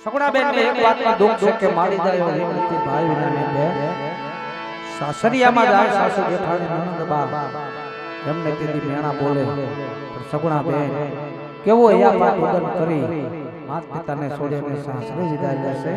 સગુણાબેન ને એક વાતમાં દુઃખ છે કે મારી જાય એવી ભાઈ વિનાને બે સાસરિયામાં જાય સાસુ જેઠાણી નણંદ બા એમને તેદી મેણા બોલે પણ સગુણાબેન કેવો યા પાટ ઉદન કરી માત પિતાને છોડીને સાસરે વિદાય લેશે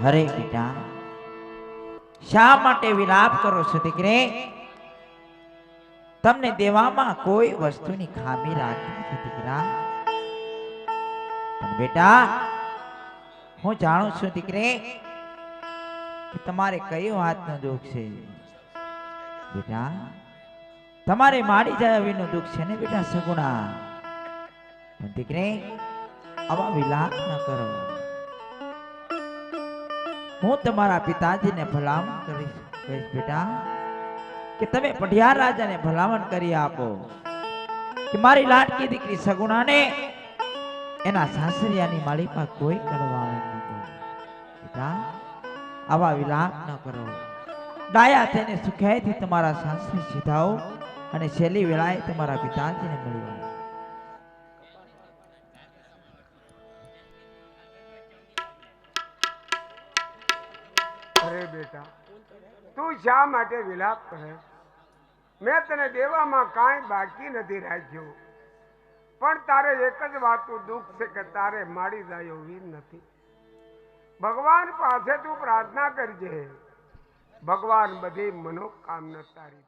અરે બેટા શા માટે વિલાપ કરો છો દીકરે? તમને દેવામાં કોઈ વસ્તુની ખામી રાખી નથી દીકરા. પણ બેટા હું જાણું છું દીકરે કે તમારે કઈ વાતનો દુઃખ છે. બેટા તમારે માડી જાય એવીનું દુઃખ છે ને બેટા સગુણા. પણ દીકરે આવા વિલાપ ન કરો. હું તમારા પિતાજીને ભલામણ કહીશ બેટા કે તમે પઢિયાર રાજાને ભલામણ કરી આપો કે મારી લાડકી દીકરી સગુણાને એના સાસરિયાની માળીમાં કોઈ કરવાનું ન કરો. બેટા આવા વિલાપ ન કરો. ડાયા થઈને સુખાઈથી તમારા સાસરે સીધાઓ અને છેલ્લી વેળાએ તમારા પિતાજીને મળ્યો. અરે બેટા, તું શા માટે વિલાપ કરે? મેં તને દેવામાં કાંઈ બાકી નથી રાખ્યું, પણ તારે એક જ વાતનું દુઃખ છે કે તારે માડી જાય એવી નથી. ભગવાન પાસે તું પ્રાર્થના કરજે, ભગવાન બધી મનોકામના તારી